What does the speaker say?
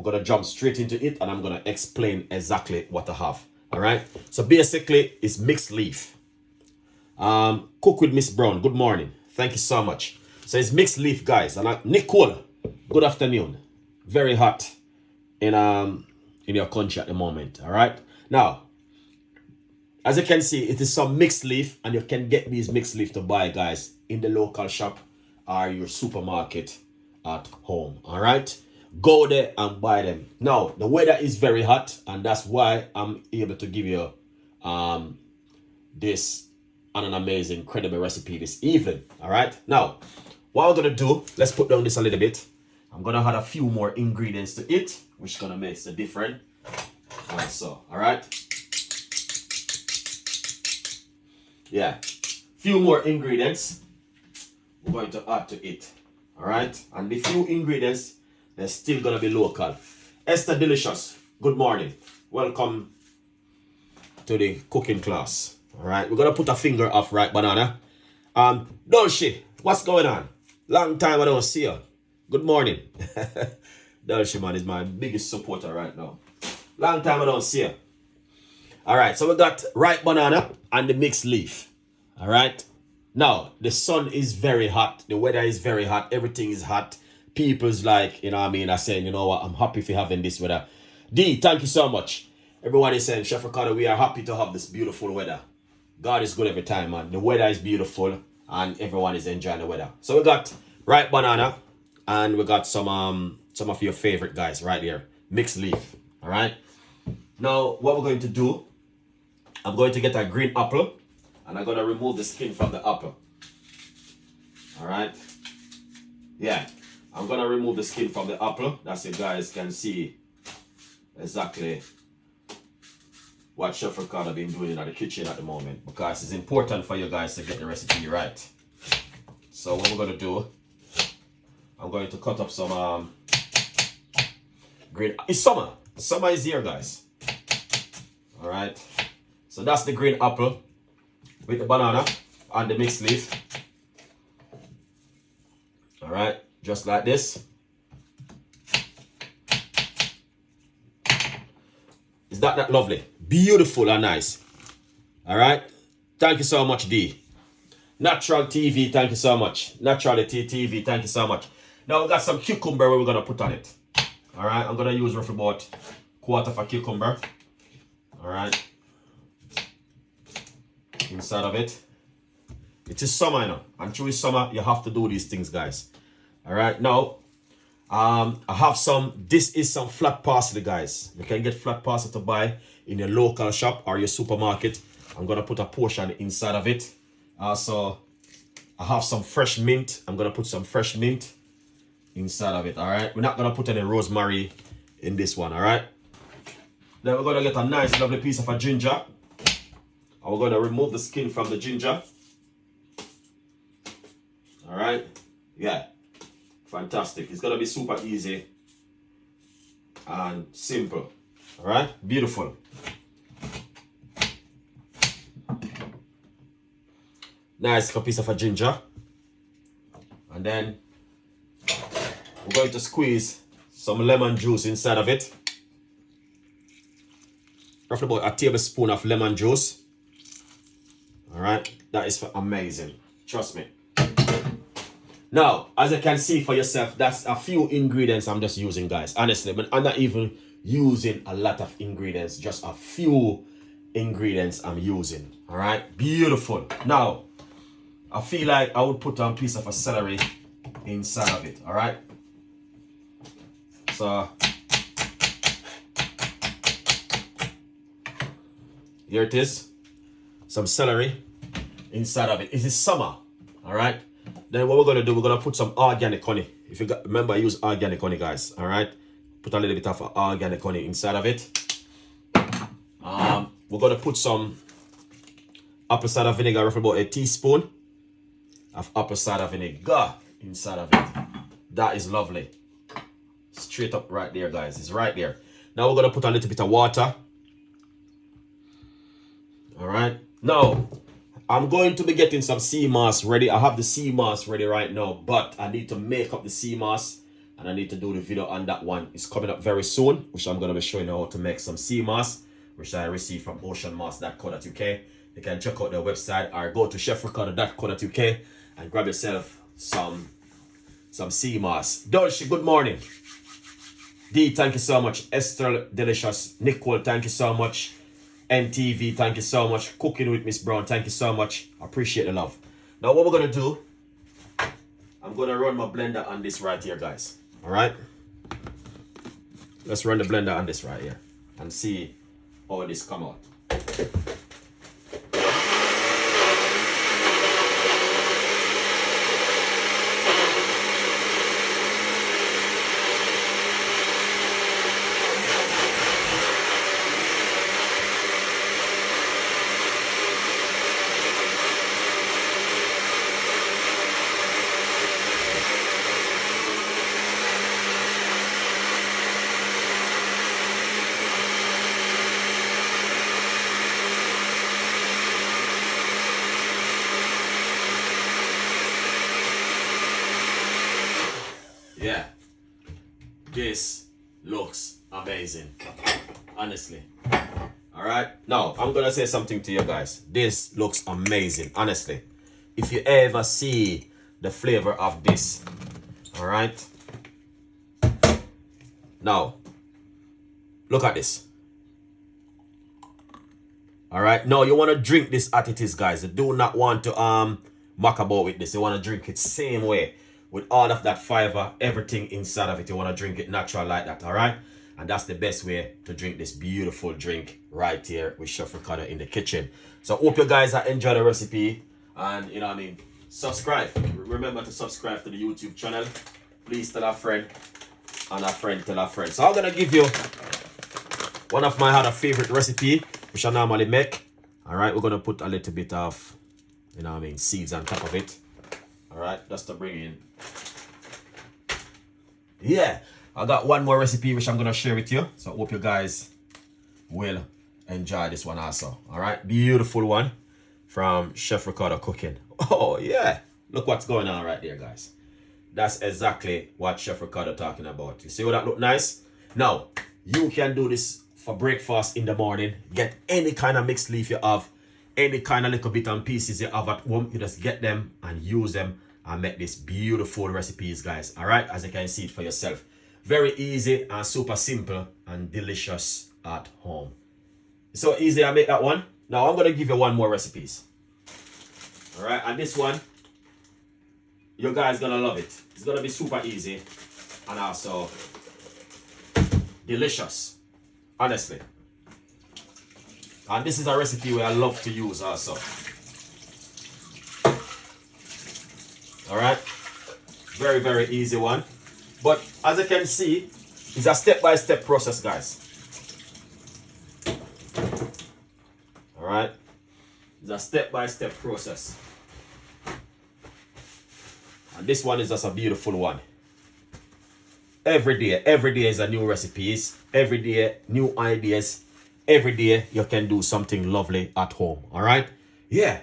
we're gonna jump straight into it, and I'm gonna explain exactly what I have. All right. So basically, it's mixed leaf. Cook with Miss Brown. Good morning. Thank you so much. So it's mixed leaf, guys. And Nicole, good afternoon. Very hot in your country at the moment. All right. Now, as you can see, it is some mixed leaf, and you can get these mixed leaf to buy, guys, in the local shop or your supermarket at home. All right. Go there and buy them. Now, the weather is very hot, and that's why I'm able to give you this and an amazing, incredible recipe this evening. All right. Now, what I'm gonna do, let's put down this a little bit. I'm gonna add a few more ingredients to it, which is gonna make the difference. Like so. All right. Yeah. Few more ingredients we're going to add to it. All right. And the few ingredients, they're still gonna be local. Esther Delicious, good morning. Welcome to the cooking class. All right, we're gonna put a finger off, right, Banana? Dolce, what's going on? Long time I don't see you. Good morning. Dolce, man, is my biggest supporter right now. Long time I don't see you. All right, so we got ripe banana and the mixed leaf. All right. Now, the sun is very hot. The weather is very hot. Everything is hot. People's like, you know what I mean, are saying, you know what, I'm happy for having this weather. D, thank you so much. Everyone is saying, Chef Ricardo, we are happy to have this beautiful weather. God is good every time, man. The weather is beautiful and everyone is enjoying the weather. So we got ripe banana and we got some of your favorite guys right here. Mixed leaf. All right. Now, what we're going to do, I'm going to get a green apple and I'm going to remove the skin from the apple. All right. Yeah. I'm going to remove the skin from the apple. That's so you guys can see exactly what Chef Ricardo been doing in the kitchen at the moment, because it's important for you guys to get the recipe right. So what we're going to do, I'm going to cut up some green. It's summer. Summer is here, guys. All right. So that's the green apple with the banana and the mixed leaf. All right. Just like this. Is that lovely? Beautiful and nice. All right. Thank you so much, D. Natural TV, thank you so much. Naturality TV, thank you so much. Now we got some cucumber where we're going to put on it. All right. I'm going to use roughly about quarter of a cucumber. All right. Inside of it. It is summer, you know. And through summer, you have to do these things, guys. All right. Now, I have some, this is some flat parsley, guys. You can get flat parsley to buy in your local shop or your supermarket. I'm going to put a portion inside of it. Also, I have some fresh mint. I'm going to put some fresh mint inside of it. All right. We're not going to put any rosemary in this one. All right. Then we're going to get a nice, lovely piece of a ginger. And we're going to remove the skin from the ginger. All right. Yeah. Fantastic. It's going to be super easy and simple. All right. Beautiful. Nice piece of a ginger. And then we're going to squeeze some lemon juice inside of it. Roughly about a tablespoon of lemon juice. All right. That is amazing. Trust me. Now, as you can see for yourself, that's a few ingredients I'm just using, guys. Honestly, but I'm not even using a lot of ingredients. Just a few ingredients I'm using. All right. Beautiful. Now, I feel like I would put a piece of a celery inside of it. All right. So, here it is. Some celery inside of it. It is summer. All right. Then what we're going to do, we're going to put some organic honey. If you got, remember, I use organic honey, guys. All right. Put a little bit of organic honey inside of it. We're going to put some apple cider vinegar, roughly about a teaspoon of apple cider vinegar inside of it. That is lovely. Straight up right there, guys. It's right there. Now we're going to put a little bit of water. All right. Now, I'm going to be getting some sea moss ready. I have the sea moss ready right now, but I need to make up the sea moss and I need to do the video on that one. It's coming up very soon, which I'm going to be showing you how to make some sea moss, which I received from oceanmoss.co.uk. You can check out their website or go to chefricardo.co.uk and grab yourself some sea moss. Dolce, good morning. D, thank you so much. Esther, delicious. Nicole, thank you so much. NTV, thank you so much. Cooking with Miss Brown, thank you so much. Appreciate the love. Now what we're going to do, I'm going to run my blender on this right here, guys. All right? Let's run the blender on this right here and see how this come out. Yeah, this looks amazing, honestly. All right, now I'm gonna say something to you guys. This looks amazing, honestly. If you ever see the flavor of this, all right. Now, look at this. All right, now you want to drink this as it is, guys. You do not want to muck about with this. You want to drink it same way, with all of that fiber, everything inside of it. You want to drink it natural like that, all right? And that's the best way to drink this beautiful drink right here with Chef Ricardo in the kitchen. So hope you guys enjoy the recipe, and you know what I mean, subscribe. Remember to subscribe to the YouTube channel. Please tell a friend, and a friend tell a friend. So I'm gonna give you one of my other favorite recipe, which I normally make. All right, we're gonna put a little bit of, you know what I mean, seeds on top of it. All right, just to bring in. Yeah, I got one more recipe which I'm gonna share with you. So I hope you guys will enjoy this one also. All right, beautiful one from Chef Ricardo Cooking. Oh yeah, look what's going on right there, guys. That's exactly what Chef Ricardo talking about. You see how that look nice? Now you can do this for breakfast in the morning. Get any kind of mixed leaf you have, any kind of little bit and pieces you have at home. You just get them and use them and make this beautiful recipes, guys. All right, as you can see it for yourself. Very easy and super simple and delicious at home. So easy I make that one. Now I'm gonna give you one more recipes. All right, and this one, you guys gonna love it. It's gonna be super easy and also delicious, honestly. And this is a recipe where I love to use also. All right, very, very easy one. But as you can see, it's a step-by-step process, guys. All right, it's a step-by-step process. And this one is just a beautiful one. Every day is a new recipes. Every day, new ideas. Every day you can do something lovely at home. All right, yeah.